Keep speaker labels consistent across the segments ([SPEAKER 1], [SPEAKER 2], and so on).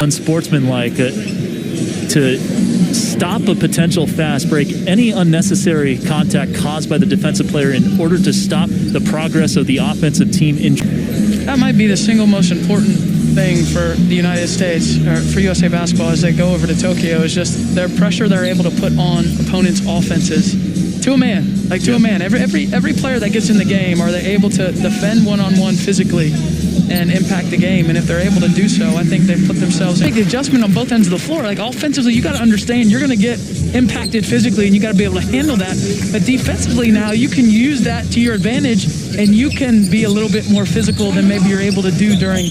[SPEAKER 1] unsportsmanlike to stop a potential fast break, any unnecessary contact caused by the defensive player in order to stop the progress of the offensive team.
[SPEAKER 2] That might be the single most important thing for the United States, or for USA Basketball, as they go over to Tokyo, is just their pressure they're able to put on opponents' offenses to a man, to a man. Every player that gets in the game, are they able to defend one-on-one physically and impact the game? And if they're able to do so, I think they've put themselves in. Make the adjustment on both ends of the floor. Like, offensively, you got to understand you're going to get impacted physically, and you got to be able to handle that. But defensively now, you can use that to your advantage, and you can be a little bit more physical than maybe you're able to do during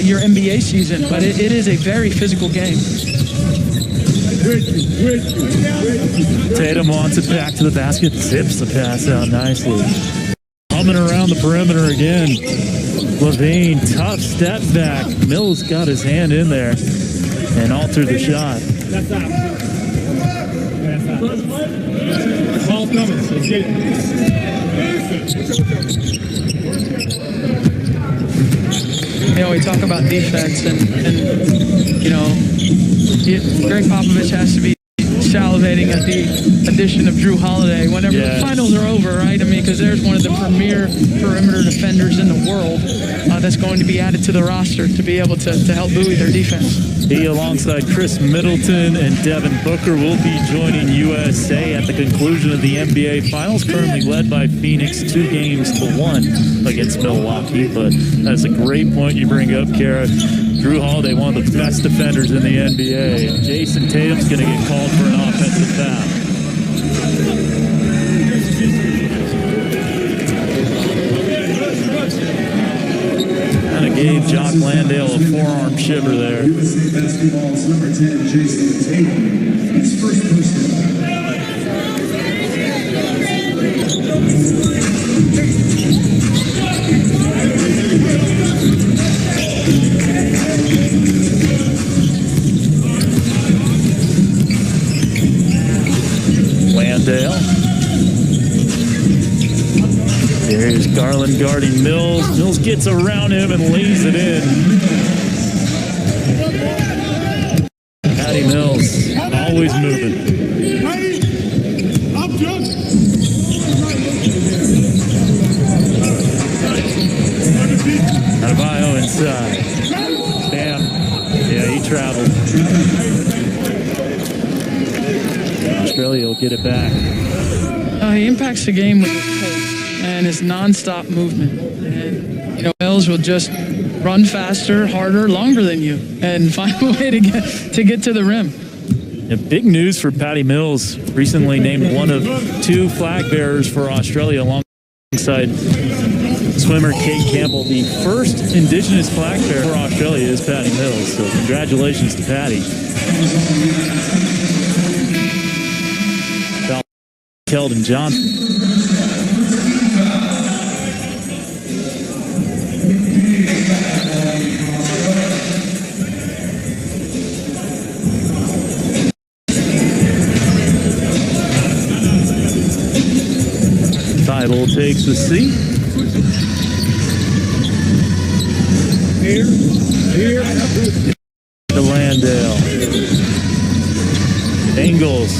[SPEAKER 2] your NBA season. But it is a very physical game.
[SPEAKER 1] Tatum wants it back to the basket, zips the pass out nicely. Humming around the perimeter again. LaVine, tough step back. Mills got his hand in there and altered the shot.
[SPEAKER 3] Ball coming. Let's get it.
[SPEAKER 2] We talk about defense, and Greg Popovich has to be salivating at the addition of Jrue Holiday whenever the finals are over, right? I mean, because there's one of the premier perimeter defenders in the world that's going to be added to the roster to be able to help buoy their defense.
[SPEAKER 1] He, alongside Chris Middleton and Devin Booker, will be joining USA at the conclusion of the NBA Finals, currently led by Phoenix 2-1 against Milwaukee. But that's a great point you bring up, Kara. Jrue Holiday, one of the best defenders in the NBA. Jason Tatum's going to get called for an offensive foul. Kind of gave Jock Landale a forearm shiver there.
[SPEAKER 4] USA Basketball's number 10, Jason Tatum. His first person.
[SPEAKER 1] Landale. There's Garland guarding Mills. Mills gets around him and lays it in. Patty Mills, always moving. Adebayo inside. Bam. Yeah, he traveled. Australia will get it back.
[SPEAKER 2] He impacts the game with his pace and his non-stop movement. And, Mills will just run faster, harder, longer than you and find a way to get to the rim.
[SPEAKER 1] Yeah, big news for Patty Mills, recently named one of 2 flag bearers for Australia alongside swimmer Kate Campbell. The first Indigenous flag bearer for Australia is Patty Mills, so congratulations to Patty. Keldon Johnson. Thibault takes the seat.
[SPEAKER 3] Here.
[SPEAKER 1] To Landale. Ingles.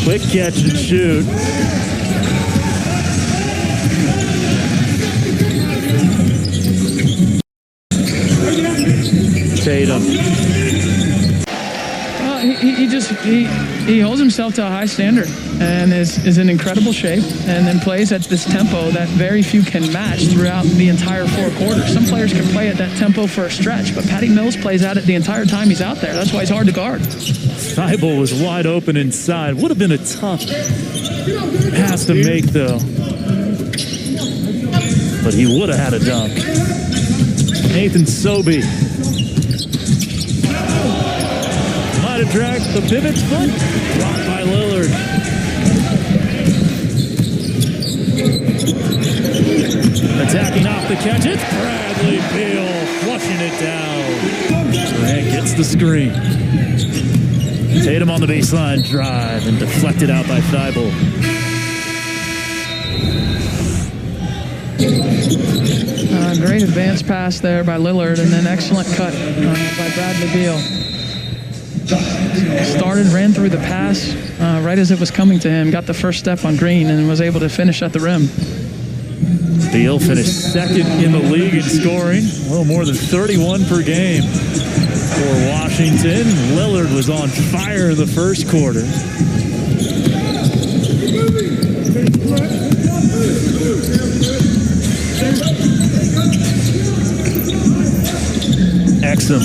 [SPEAKER 1] Quick catch and shoot. Tatum.
[SPEAKER 2] Well, he holds himself to a high standard and is in incredible shape, and then plays at this tempo that very few can match throughout the entire 4 quarters. Some players can play at that tempo for a stretch, but Patty Mills plays at it the entire time he's out there. That's why he's hard to guard.
[SPEAKER 1] Thibault was wide open inside. Would have been a tough pass to make, though. But he would have had a dunk. Nathan Sobey. Might have dragged the pivot foot. Blocked by Lillard. Attacking off the catch. It's Bradley Beal flushing it down. Durant gets the screen. Tatum on the baseline drive and deflected out by Thibault.
[SPEAKER 2] Great advance pass there by Lillard, and then excellent cut by Bradley Beal. Started, ran through the pass right as it was coming to him, got the first step on green, and was able to finish at the rim.
[SPEAKER 1] Beal finished second in the league in scoring, a little more than 31 per game for Washington. Lillard was on fire in the first quarter. Exum.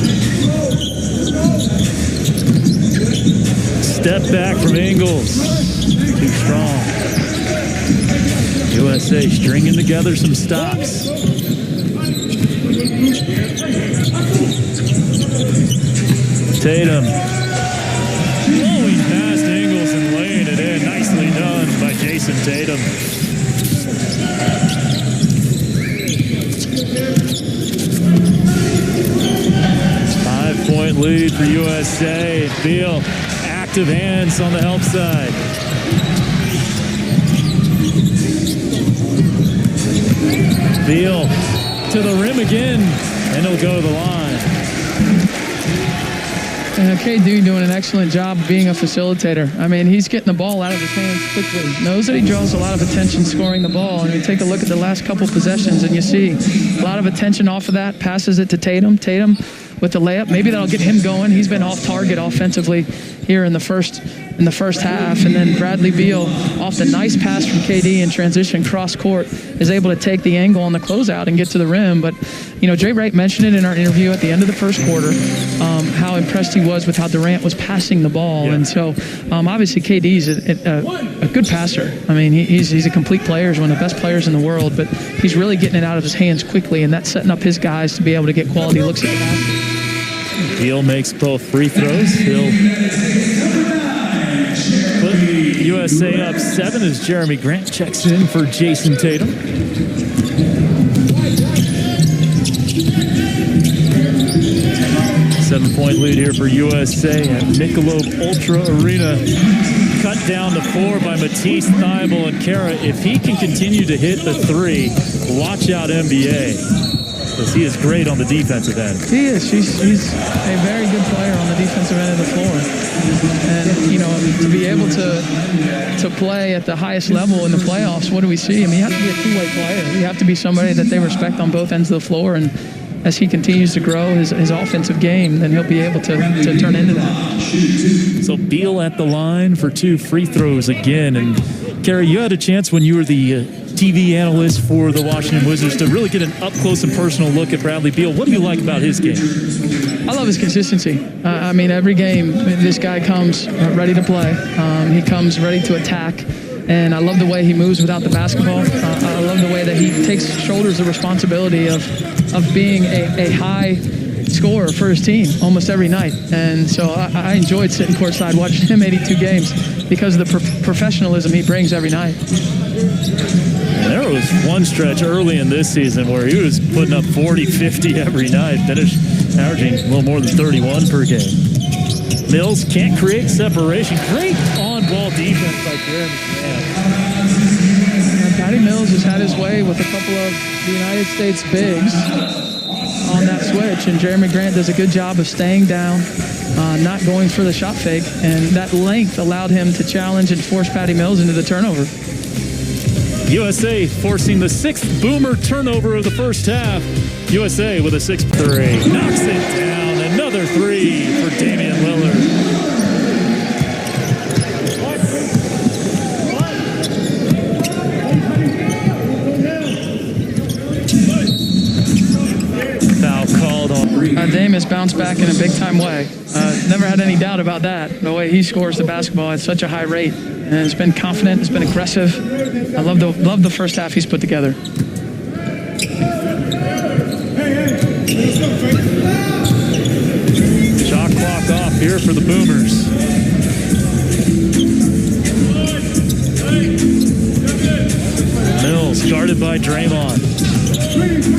[SPEAKER 1] Step back from Ingles. Too strong. USA stringing together some stops. Tatum. Blowing past Ingles and laying it in. Nicely done by Jason Tatum. Point lead for USA. Beal, active hands on the help side. Beal to the rim again, and he'll go to the line.
[SPEAKER 2] KD doing an excellent job being a facilitator. I mean, he's getting the ball out of his hands quickly. Knows that he draws a lot of attention scoring the ball. And you take a look at the last couple possessions, and you see a lot of attention off of that. Passes it to Tatum. Tatum with the layup. Maybe that'll get him going. He's been off target offensively here in the first half. And then Bradley Beal off the nice pass from KD in transition cross court is able to take the angle on the closeout and get to the rim. But, you know, Jay Wright mentioned it in our interview at the end of the first quarter, how impressed he was with how Durant was passing the ball. Yeah. And so obviously KD's a good passer. I mean, he's a complete player. He's one of the best players in the world, but he's really getting it out of his hands quickly, and that's setting up his guys to be able to get quality looks at the basket.
[SPEAKER 1] Beal makes both free throws. He'll put USA up 7 as Jeremy Grant checks in for Jason Tatum. Seven-point lead here for USA at Michelob Ultra Arena. Cut down to 4 by Matisse Thybulle and Kara. If he can continue to hit the 3, watch out NBA. Because he is great on the defensive end.
[SPEAKER 2] He is. He's a very good player on the defensive end of the floor. And, you know, to be able to play at the highest level in the playoffs, what do we see? I mean, you have to be a two-way player. You have to be somebody that they respect on both ends of the floor. And as he continues to grow his offensive game, then he'll be able to turn into that.
[SPEAKER 1] So Beal at the line for 2 free throws again. And, Kerry, you had a chance when you were the TV analyst for the Washington Wizards to really get an up-close and personal look at Bradley Beal. What do you like about his game?
[SPEAKER 2] I love his consistency. I mean, every game, this guy comes ready to play. He comes ready to attack. And I love the way he moves without the basketball. I love the way that he shoulders the responsibility of being a high scorer for his team almost every night. And so I enjoyed sitting courtside watching him 82 games because of the professionalism he brings every night.
[SPEAKER 1] There was one stretch early in this season where he was putting up 40, 50 every night, finished averaging a little more than 31 per game. Mills can't create separation. Great on-ball defense by Jeremy Grant.
[SPEAKER 2] Patty Mills has had his way with a couple of the United States bigs on that switch, and Jeremy Grant does a good job of staying down, not going for the shot fake, and that length allowed him to challenge and force Patty Mills into the turnover.
[SPEAKER 1] USA forcing the 6th Boomer turnover of the first half. USA with a 6-3. Knocks it down. Another 3 for Damian Lillard. Foul called on.
[SPEAKER 2] Dame has bounced back in a big-time way. Never had any doubt about that. The way he scores the basketball at such a high rate. And it's been confident, it's been aggressive. I love the first half he's put together.
[SPEAKER 1] Shot clock off here for the Boomers. Mills guarded by Draymond.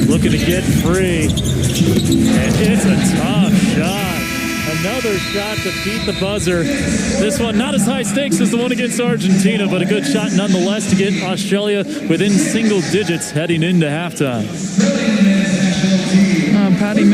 [SPEAKER 1] Looking to get free. And it's a tough shot. Another shot to beat the buzzer. This one not as high stakes as the one against Argentina, but a good shot nonetheless to get Australia within single digits heading into halftime.
[SPEAKER 2] Patty Mills.